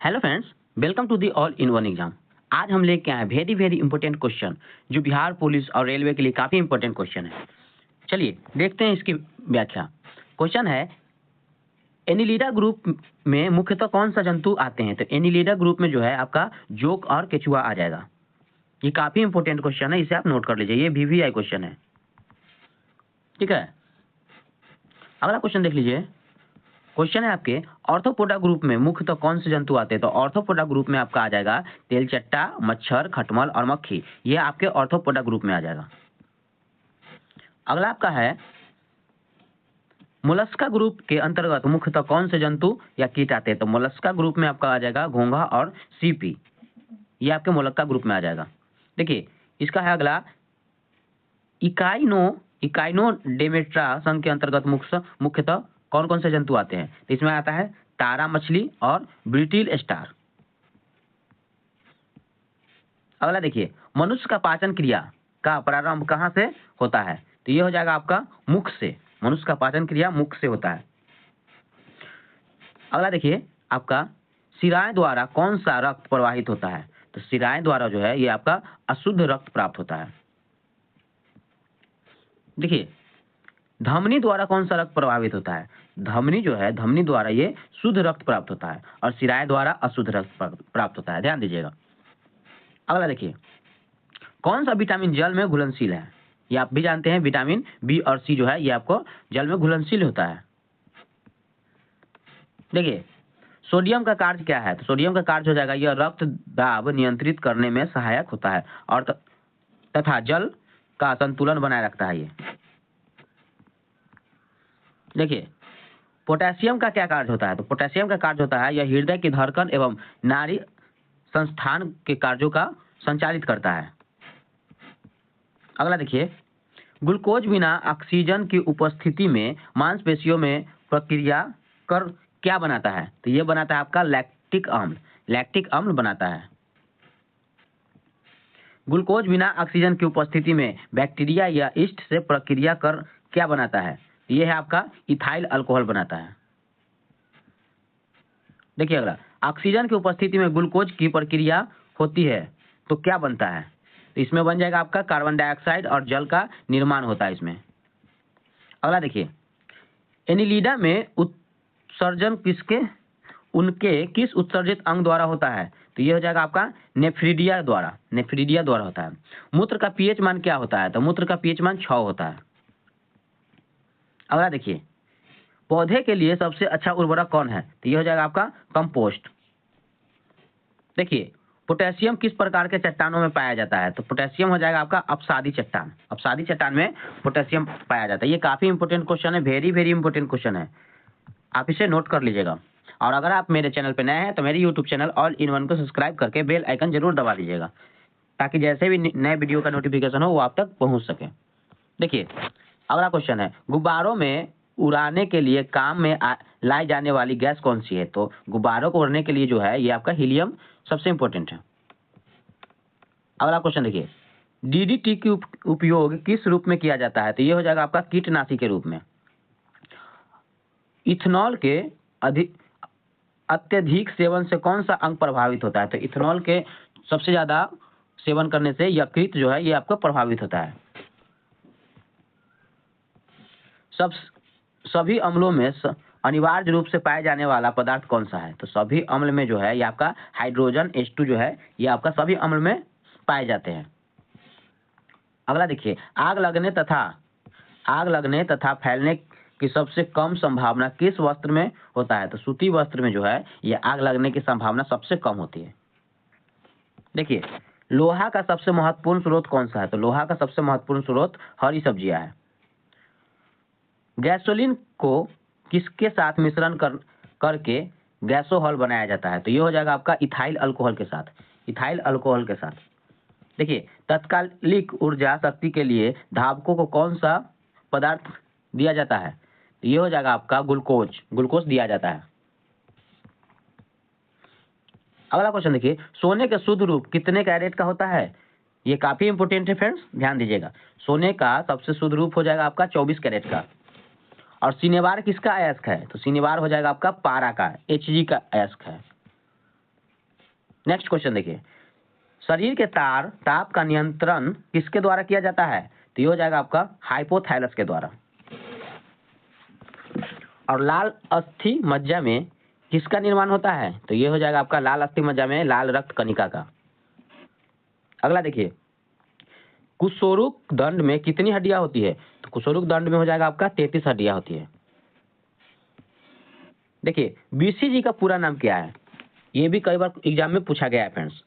Hello friends, welcome to the all in one exam. आज हम लेके आए वेरी इंपॉर्टेंट क्वेश्चन जो बिहार पुलिस और रेलवे के लिए काफी इंपॉर्टेंट क्वेश्चन है। चलिए देखते हैं इसकी व्याख्या। क्वेश्चन है, एनिलिडा ग्रुप में मुख्यतः कौन सा जंतु आते हैं? तो एनिलिडा ग्रुप में जो है आपका जोक और केचुआ आ जाएगा। ये काफी इंपॉर्टेंट क्वेश्चन है, इसे आप नोट कर लीजिए, ये वीवीआई क्वेश्चन है। ठीक है, अगला क्वेश्चन देख लीजिए। क्वेश्चन है आपके, ऑर्थोपोडा ग्रुप में मुख्यतः कौन से जंतु आते हैं? तो ऑर्थोपोडा ग्रुप में आपका आ जाएगा तेलचट्टा, मच्छर, खटमल और मक्खी। ये आपके ऑर्थोपोडा ग्रुप में आ जाएगा। अगला आपका है, मोलस्का ग्रुप के अंतर्गत मुख्यतः कौन से जंतु या कीट आते हैं? तो मोलस्का ग्रुप में आपका आ जाएगा घोंघा और सीपी। ये आपके मोलस्का ग्रुप में आ जाएगा। देखिए इसका है अगला, इकाइनोडेमेट्रा संघ के अंतर्गत मुख्यतः कौन कौन से जंतु आते हैं? तो इसमें आता है तारा मछली और ब्रिटिल स्टार। अगला देखिए, मनुष्य का पाचन क्रिया का प्रारंभ कहाँ से होता है? तो ये हो जाएगा आपका मुख से। मनुष्य का पाचन क्रिया मुख से होता है। अगला देखिए आपका, शिराएं द्वारा कौन सा रक्त प्रवाहित होता है? तो शिराएं द्वारा जो है ये आपका अशुद्ध रक्त प्राप्त होता है। देखिए धमनी द्वारा कौन सा रक्त प्रभावित होता है? धमनी जो है, धमनी द्वारा ये शुद्ध रक्त प्राप्त होता है और शिराएं द्वारा अशुद्ध रक्त प्राप्त होता है। ध्यान दीजिएगा। अगला देखिए, कौन सा विटामिन जल में घुलनशील है? ये आप भी जानते हैं, विटामिन बी और सी जो है ये आपको जल में घुलनशील होता है। देखिए सोडियम का कार्य क्या है? तो सोडियम का कार्य हो जाएगा, यह रक्त दाब नियंत्रित करने में सहायक होता है और तथा जल का संतुलन बनाए रखता है। ये देखिए पोटेशियम का क्या कार्य होता है? तो पोटेशियम का कार्य होता है, यह हृदय की धड़कन एवं नाड़ी संस्थान के कार्यों का संचालित करता है। अगला देखिए, ग्लूकोज बिना ऑक्सीजन की उपस्थिति में मांसपेशियों में प्रक्रिया कर क्या बनाता है? तो ये बनाता है आपका लैक्टिक अम्ल। लैक्टिक अम्ल बनाता है। ग्लूकोज बिना ऑक्सीजन की उपस्थिति में बैक्टीरिया या ईस्ट से प्रक्रिया कर क्या बनाता है? ये है आपका इथाइल अल्कोहल बनाता है। देखिए अगला, ऑक्सीजन की उपस्थिति में ग्लूकोज की प्रक्रिया होती है तो क्या बनता है? तो इसमें बन जाएगा आपका कार्बन डाइऑक्साइड और जल का निर्माण होता है इसमें। अगला देखिए, एनिलिडा में उत्सर्जन उनके किस उत्सर्जित अंग द्वारा होता है? तो ये हो जाएगा आपका नेफ्रिडिया द्वारा। नेफ्रिडिया द्वारा होता है। मूत्र का पीएच मान क्या होता है? तो मूत्र का पीएच मान 6 होता है। अगला देखिए, पौधे के लिए सबसे अच्छा उर्वरक कौन है? तो ये हो जाएगा आपका कंपोस्ट। देखिए पोटेशियम किस प्रकार के चट्टानों में पाया जाता है? तो पोटेशियम हो जाएगा आपका अपसादी चट्टान। अपसादी चट्टान में पोटेशियम पाया जाता है। ये काफी इंपॉर्टेंट क्वेश्चन है, वेरी इंपॉर्टेंट क्वेश्चन है, आप इसे नोट कर लीजिएगा। और अगर आप मेरे चैनल पे नए हैं तो मेरे YouTube channel all in one को सब्सक्राइब करके बेल आइकन जरूर दबा दीजिएगा ताकि जैसे भी नए वीडियो का नोटिफिकेशन हो वो आप तक पहुंच सके। देखिए अगला क्वेश्चन है, गुब्बारों में उड़ाने के लिए काम में लाई जाने वाली गैस कौन सी है? तो गुब्बारों को उड़ने के लिए जो है ये आपका हीलियम सबसे इंपॉर्टेंट है। अगला क्वेश्चन देखिए, डीडीटी की उपयोग किस रूप में किया जाता है? तो ये हो जाएगा आपका कीटनाशी के रूप में। इथेनॉल के अत्यधिक सेवन से कौन सा अंग प्रभावित होता है? तो इथेनॉल के सबसे ज्यादा सेवन करने से यकृत जो है ये आपको प्रभावित होता है। सभी अम्लों में अनिवार्य रूप से पाए जाने वाला पदार्थ कौन सा है? तो सभी अम्ल में जो है ये आपका हाइड्रोजन H2 जो है ये आपका सभी अम्ल में पाए जाते हैं। अगला देखिए, आग लगने तथा फैलने की सबसे कम संभावना किस वस्त्र में होता है? तो सूती वस्त्र में जो है ये आग लगने की संभावना सबसे कम होती है। देखिए लोहा का सबसे महत्वपूर्ण स्रोत कौन सा है? तो लोहा का सबसे महत्वपूर्ण स्रोत हरी सब्जियां है। गैसोलीन को किसके साथ मिश्रण करके गैसोहॉल बनाया जाता है? तो ये हो जाएगा आपका इथाइल अल्कोहल के साथ। इथाइल अल्कोहल के साथ। देखिए तत्कालिक ऊर्जा शक्ति के लिए धावकों को कौन सा पदार्थ दिया जाता है? तो ये हो जाएगा आपका ग्लूकोज दिया जाता है। अगला क्वेश्चन देखिए, सोने का शुद्ध रूप कितने कैरेट का होता है? ये काफी इंपोर्टेंट है फ्रेंड्स, ध्यान दीजिएगा। सोने का सबसे शुद्ध रूप हो जाएगा आपका 24 कैरेट का। और सिनेबार किसका अयस्क है? तो सिनेबार हो जाएगा आपका पारा का, Hg का अयस्क है। नेक्स्ट क्वेश्चन देखिए, शरीर के ताप का नियंत्रण किसके द्वारा किया जाता है? तो ये हो जाएगा आपका हाइपोथैलस के द्वारा। और लाल अस्थि मज्जा में किसका निर्माण होता है? तो ये हो जाएगा आपका लाल अस्थि मज्जा में लाल रक्त कणिका का। अगला देखिए, कुशोरुक दंड में कितनी हड्डियां होती है? तो कुशोरुक दंड में हो जाएगा आपका 33 हड्डियां होती है। देखिए, बीसीजी का पूरा नाम क्या है? ये भी कई बार एग्जाम में पूछा गया है फ्रेंड्स।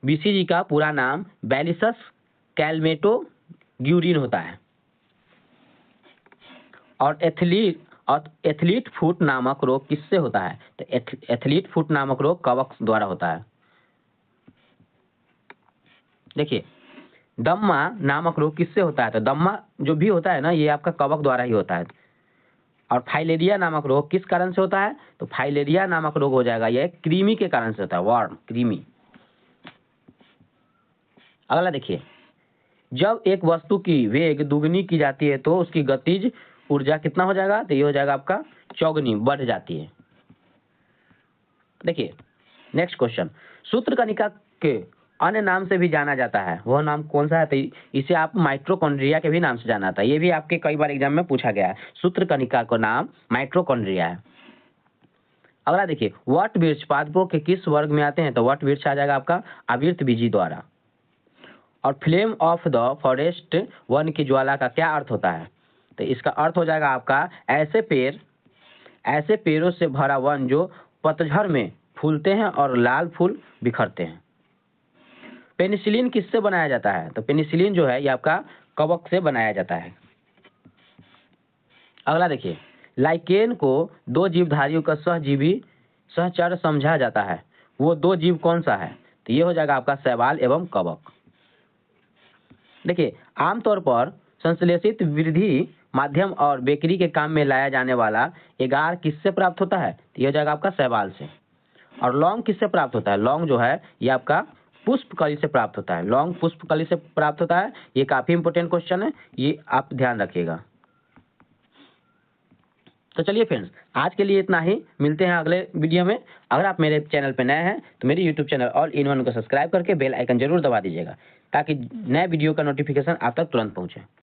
बीसीजी का पूरा नाम बैलिसस कैल्मेटोग्यूरिन होता है। और एथलीट फुट नामक रोग किससे होता है? तो एथलीट फुट नामक रोग कवक द्वारा होता है। देखिए, दम्मा नामक रोग किससे होता है? तो दम्मा जो भी होता है ना, ये आपका कवक द्वारा ही होता है। और फाइलेरिया नामक रोग किस कारण से होता है? तो फाइलेरिया नामक रोग हो जाएगा ये कृमि के कारण से होता है, वर्म, कृमि। अगला देखिए, जब एक वस्तु की वेग दुगनी की जाती है तो उसकी गतिज ऊर्जा कितना हो जाएगा? तो ये हो जाएगा आपका चौगुनी, बढ़ जाती है। देखिए, नेक्स्ट क्वेश्चन, सूत्रकणिका के अन्य नाम से भी जाना जाता है, वह नाम कौन सा है? तो इसे आप माइटोकॉन्ड्रिया के भी नाम से जाना था। ये भी आपके कई बार एग्जाम में पूछा गया है। सूत्रकणिका का नाम माइटोकॉन्ड्रिया है। अगला देखिए, वट वृक्ष पादपों के किस वर्ग में आते हैं? तो वट वृक्ष आ जाएगा आपका आवृतबीजी द्वारा। और flame of the forest, one की ज्वाला का क्या अर्थ होता है? तो इसका अर्थ हो जाएगा आपका ऐसे पेड़ों से भरा वन जो पतझड़ में फूलते हैं और लाल फूल बिखरते हैं। पेनिसिलिन किससे बनाया जाता है? तो पेनिसिलिन जो है ये आपका कवक से बनाया जाता है। अगला देखिए, लाइकेन को दो जीवधारियों का सहचर समझा जाता है, वो दो जीव कौन सा है? तो ये हो जाएगा आपका शैवाल एवं कवक। देखिए, आमतौर पर संश्लेषित वृद्धि माध्यम और बेकरी के काम में लाया जाने वाला एगार किससे प्राप्त होता है? तो ये हो जाएगा आपका शैवाल से। और लौंग किससे प्राप्त होता है? लौंग जो है ये आपका पुष्पकली से प्राप्त होता है। लौंग पुष्पकली से प्राप्त होता है। ये काफी इंपोर्टेंट क्वेश्चन है, ये आप ध्यान रखिएगा। तो चलिए फ्रेंड्स, आज के लिए इतना ही, मिलते हैं अगले वीडियो में। अगर आप मेरे चैनल पर नए हैं तो मेरे YouTube channel all in one को सब्सक्राइब करके बेल आइकन जरूर दबा दीजिएगा, ताकि नए वीडियो का नोटिफिकेशन आप तक तुरंत पहुंचे।